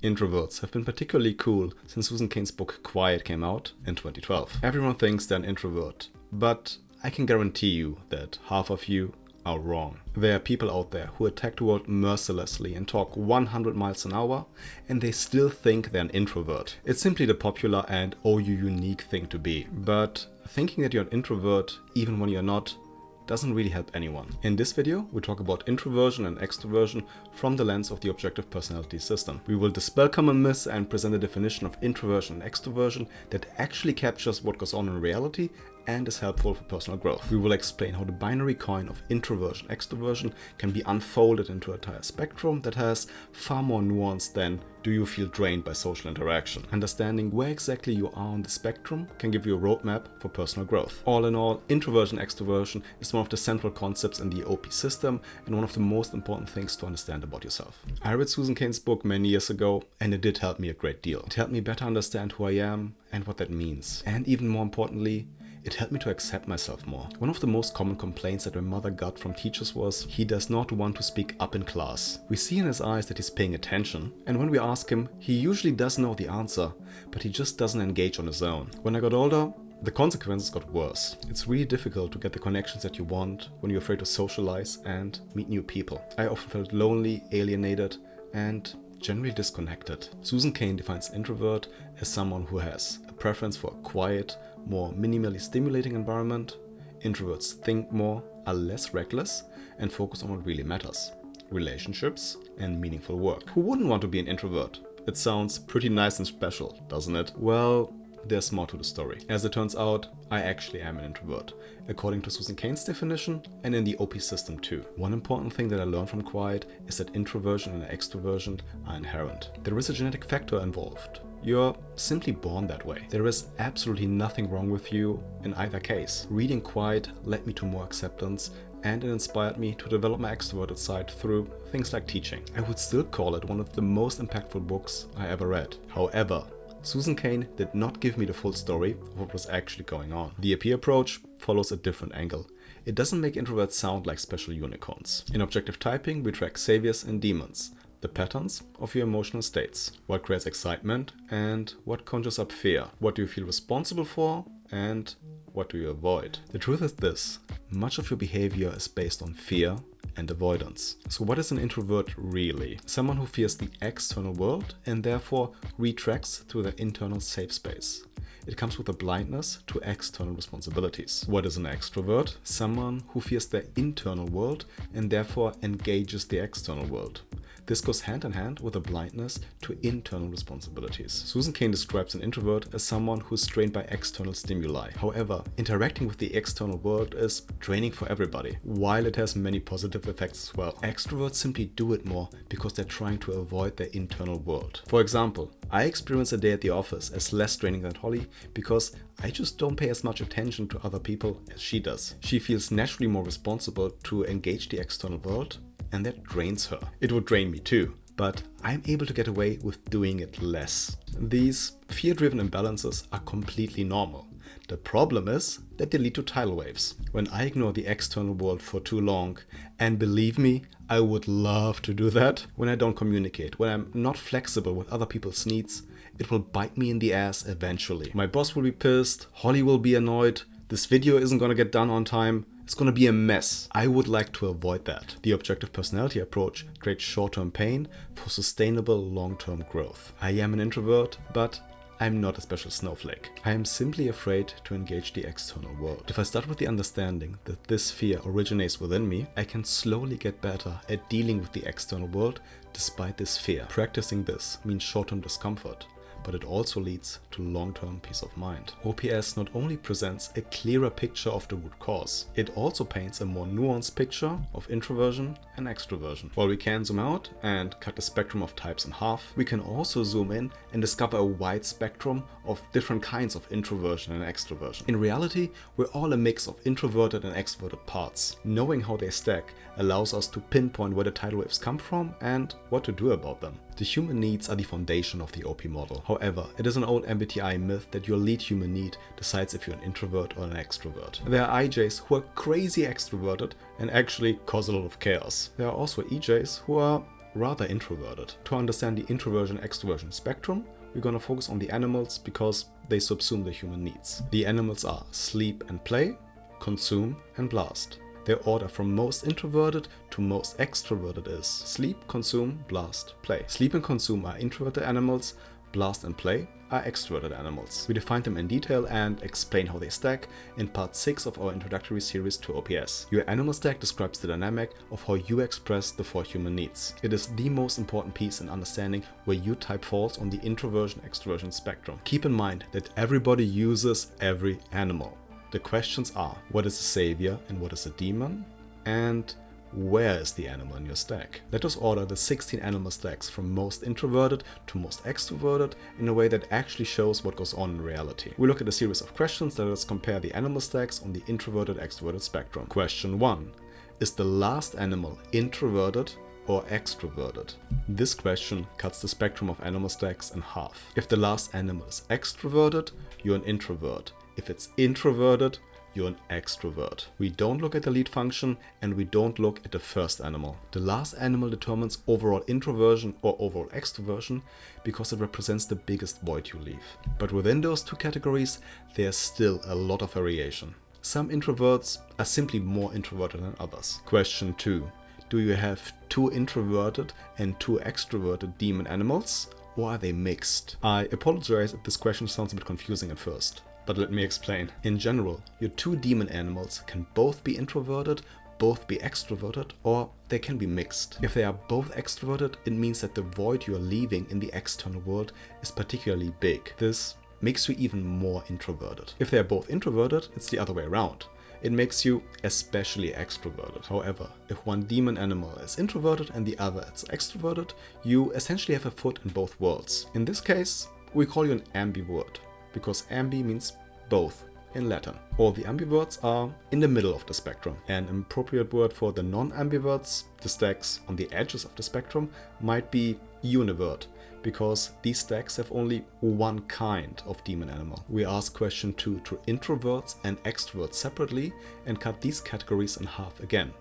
Introverts have been particularly cool since Susan Cain's book Quiet came out in 2012. Everyone thinks they're an introvert, but I can guarantee you that half of you are wrong. There are people out there who attack the world mercilessly and talk 100 miles an hour, and they still think they're an introvert. It's simply the popular and unique thing to be. But thinking that you're an introvert, even when you're not, doesn't really help anyone. In this video, we talk about introversion and extroversion from the lens of the objective personality system. We will dispel common myths and present a definition of introversion and extroversion that actually captures what goes on in reality and is helpful for personal growth. We will explain how the binary coin of introversion and extroversion can be unfolded into an entire spectrum that has far more nuance than do you feel drained by social interaction. Understanding where exactly you are on the spectrum can give you a roadmap for personal growth. All in all, introversion and extroversion is one of the central concepts in the OP system and one of the most important things to understand about yourself. I read Susan Cain's book many years ago and it did help me a great deal. It helped me better understand who I am and what that means. And even more importantly, it helped me to accept myself more. One of the most common complaints that my mother got from teachers was he does not want to speak up in class. We see in his eyes that he's paying attention, and when we ask him, he usually does know the answer, but he just doesn't engage on his own. When I got older, the consequences got worse. It's really difficult to get the connections that you want when you're afraid to socialize and meet new people. I often felt lonely, alienated, and generally disconnected. Susan Cain defines introvert as someone who has a preference for a quiet, more minimally stimulating environment. Introverts think more, are less reckless, and focus on what really matters: relationships and meaningful work. Who wouldn't want to be an introvert? It sounds pretty nice and special, doesn't it? Well, there's more to the story. As it turns out, I actually am an introvert, according to Susan Cain's definition and in the OP system too. One important thing that I learned from Quiet is that introversion and extroversion are inherent. There is a genetic factor involved. You're simply born that way. There is absolutely nothing wrong with you in either case. Reading Quiet led me to more acceptance, and it inspired me to develop my extroverted side through things like teaching. I would still call it one of the most impactful books I ever read. However, Susan Cain did not give me the full story of what was actually going on. The AP approach follows a different angle. It doesn't make introverts sound like special unicorns. In objective typing, we track saviors and demons, the patterns of your emotional states, what creates excitement and what conjures up fear, what do you feel responsible for and what do you avoid. The truth is this: much of your behavior is based on fear and avoidance. So what is an introvert really? Someone who fears the external world and therefore retracts through their internal safe space. It comes with a blindness to external responsibilities. What is an extrovert? Someone who fears their internal world and therefore engages the external world. This goes hand in hand with a blindness to internal responsibilities. Susan Cain describes an introvert as someone who's strained by external stimuli. However, interacting with the external world is draining for everybody, while it has many positive effects as well. Extroverts simply do it more because they're trying to avoid their internal world. For example, I experience a day at the office as less draining than Holly because I just don't pay as much attention to other people as she does. She feels naturally more responsible to engage the external world, and that drains her. It would drain me too, but I'm able to get away with doing it less. These fear-driven imbalances are completely normal. The problem is that they lead to tidal waves. When I ignore the external world for too long, and believe me, I would love to do that, when I don't communicate, when I'm not flexible with other people's needs, it will bite me in the ass eventually. My boss will be pissed, Holly will be annoyed, this video isn't gonna get done on time, it's gonna be a mess. I would like to avoid that. The objective personality approach creates short-term pain for sustainable long-term growth. I am an introvert, but I'm not a special snowflake. I am simply afraid to engage the external world. If I start with the understanding that this fear originates within me, I can slowly get better at dealing with the external world despite this fear. Practicing this means short-term discomfort, but it also leads to long-term peace of mind. OPS not only presents a clearer picture of the root cause, it also paints a more nuanced picture of introversion and extroversion. While we can zoom out and cut the spectrum of types in half, we can also zoom in and discover a wide spectrum of different kinds of introversion and extroversion. In reality, we're all a mix of introverted and extroverted parts. Knowing how they stack allows us to pinpoint where the tidal waves come from and what to do about them. The human needs are the foundation of the OP model. However, it is an old MBTI myth that your lead human need decides if you're an introvert or an extrovert. There are IJs who are crazy extroverted and actually cause a lot of chaos. There are also EJs who are rather introverted. To understand the introversion-extroversion spectrum, we're gonna focus on the animals because they subsume the human needs. The animals are sleep and play, consume and blast. Their order from most introverted to most extroverted is sleep, consume, blast, play. Sleep and consume are introverted animals, blast and play are extroverted animals. We define them in detail and explain how they stack in part 6 of our introductory series to OPS. Your animal stack describes the dynamic of how you express the 4 human needs. It is the most important piece in understanding where your type falls on the introversion-extroversion spectrum. Keep in mind that everybody uses every animal. The questions are, what is a savior and what is a demon? And where is the animal in your stack? Let us order the 16 animal stacks from most introverted to most extroverted in a way that actually shows what goes on in reality. We look at a series of questions that let us compare the animal stacks on the introverted-extroverted spectrum. Question 1. Is the last animal introverted or extroverted? This question cuts the spectrum of animal stacks in half. If the last animal is extroverted, you're an introvert. If it's introverted, you're an extrovert. We don't look at the lead function and we don't look at the first animal. The last animal determines overall introversion or overall extroversion because it represents the biggest void you leave. But within those two categories, there's still a lot of variation. Some introverts are simply more introverted than others. Question 2. Do you have 2 introverted and 2 extroverted demon animals, or are they mixed? I apologize if this question sounds a bit confusing at first, but let me explain. In general, your 2 demon animals can both be introverted, both be extroverted, or they can be mixed. If they are both extroverted, it means that the void you are leaving in the external world is particularly big. This makes you even more introverted. If they are both introverted, it's the other way around. It makes you especially extroverted. However, if one demon animal is introverted and the other is extroverted, you essentially have a foot in both worlds. In this case, we call you an ambivert, because ambi means both in Latin. All the ambiverts are in the middle of the spectrum. An appropriate word for the non-ambiverts, the stacks on the edges of the spectrum, might be univert, because these stacks have only one kind of demon animal. We ask question 2 to introverts and extroverts separately and cut these categories in half again.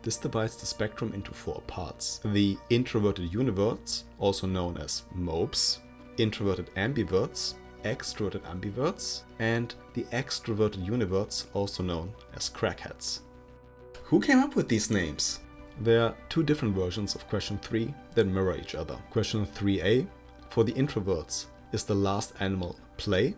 This divides the spectrum into 4 parts. The introverted univerts, also known as mopes, introverted ambiverts, extroverted ambiverts, and the extroverted univerts, also known as crackheads. Who came up with these names? There are 2 different versions of question 3 that mirror each other. Question 3a, for the introverts, is the last animal play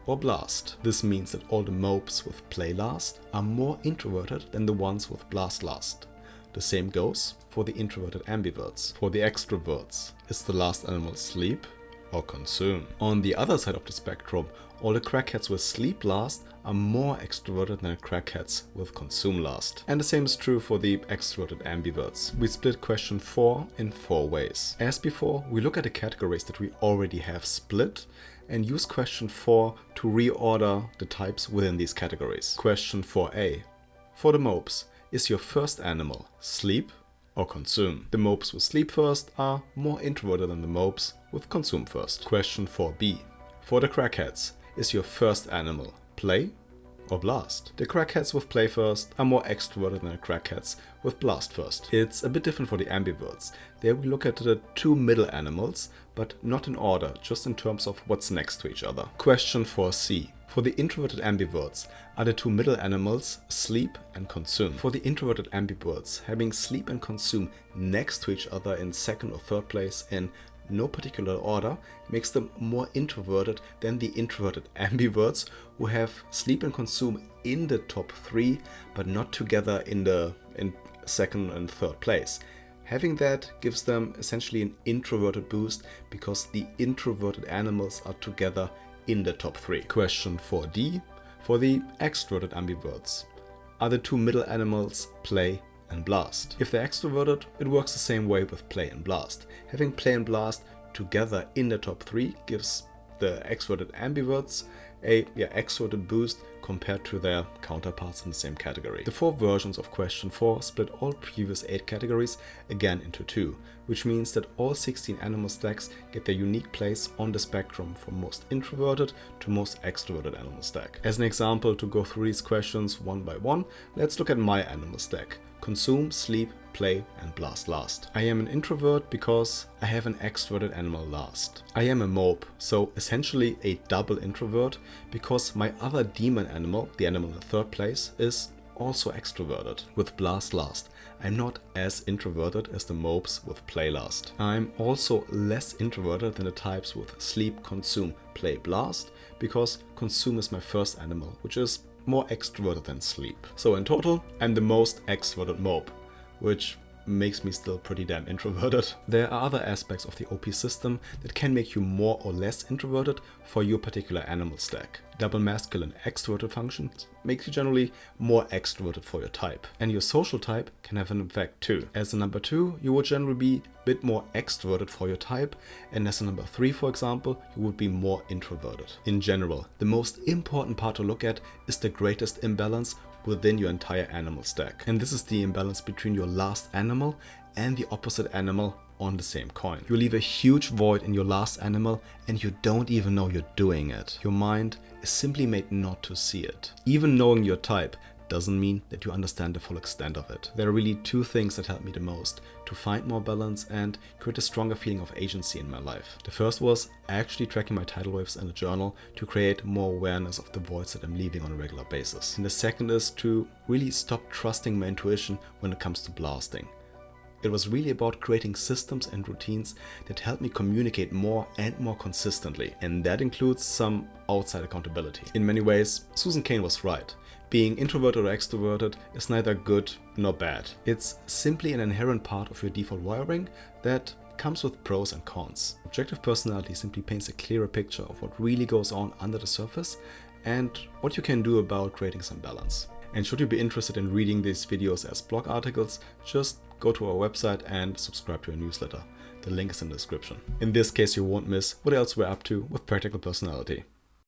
or blast? This means that all the mopes with play last are more introverted than the ones with blast last. The same goes for the introverted ambiverts. For the extroverts, is the last animal sleep or consume? On the other side of the spectrum, all the crackheads with sleep last are more extroverted than crackheads with consume last. And the same is true for the extroverted ambiverts. We split question 4 in 4 ways. As before, we look at the categories that we already have split and use question 4 to reorder the types within these categories. Question 4a. For the mopes, is your first animal sleep or consume? The mopes with sleep first are more introverted than the mopes with consume first. Question 4b. For the crackheads, is your first animal play or blast? The crackheads with play first are more extroverted than the crackheads with blast first. It's a bit different for the ambiverts. There we look at the 2 middle animals, but not in order, just in terms of what's next to each other. Question 4c. For the introverted ambiverts, are the 2 middle animals sleep and consume? For the introverted ambiverts, having sleep and consume next to each other in second or third place in no particular order makes them more introverted than the introverted ambiverts who have sleep and consume in the top 3 but not together in second and third place. Having that gives them essentially an introverted boost because the introverted animals are together in the top 3. Question 4d. For the extroverted ambiverts, are the 2 middle animals play and blast? If they're extroverted, it works the same way with play and blast. Having play and blast together in the top 3 gives the extroverted ambiverts a extroverted boost compared to their counterparts in the same category. The 4 versions of question 4 split all previous 8 categories again into 2, which means that all 16 animal stacks get their unique place on the spectrum from most introverted to most extroverted animal stack. As an example, to go through these questions one by one, let's look at my animal stack: consume, sleep, play and blast last. I am an introvert because I have an extroverted animal last. I am a mope, so essentially a double introvert because my other demon animal, the animal in the third place, is also extroverted with blast last. I'm not as introverted as the mopes with play last. I'm also less introverted than the types with sleep, consume, play, blast, because consume is my first animal, which is more extroverted than sleep. So in total, I'm the most extroverted mope, which makes me still pretty damn introverted. There are other aspects of the OP system that can make you more or less introverted for your particular animal stack. Double masculine extroverted functions makes you generally more extroverted for your type. And your social type can have an effect too. As a number 2, you would generally be a bit more extroverted for your type, and as a number 3, for example, you would be more introverted. In general, the most important part to look at is the greatest imbalance within your entire animal stack. And this is the imbalance between your last animal and the opposite animal on the same coin. You leave a huge void in your last animal and you don't even know you're doing it. Your mind is simply made not to see it. Even knowing your type doesn't mean that you understand the full extent of it. There are really 2 things that helped me the most to find more balance and create a stronger feeling of agency in my life. The first was actually tracking my tidal waves in a journal to create more awareness of the voids that I'm leaving on a regular basis. And the second is to really stop trusting my intuition when it comes to blasting. It was really about creating systems and routines that help me communicate more and more consistently. And that includes some outside accountability. In many ways, Susan Cain was right. Being introverted or extroverted is neither good nor bad. It's simply an inherent part of your default wiring that comes with pros and cons. Objective personality simply paints a clearer picture of what really goes on under the surface and what you can do about creating some balance. And should you be interested in reading these videos as blog articles, just go to our website and subscribe to our newsletter. The link is in the description. In this case, you won't miss what else we're up to with Practical Personality.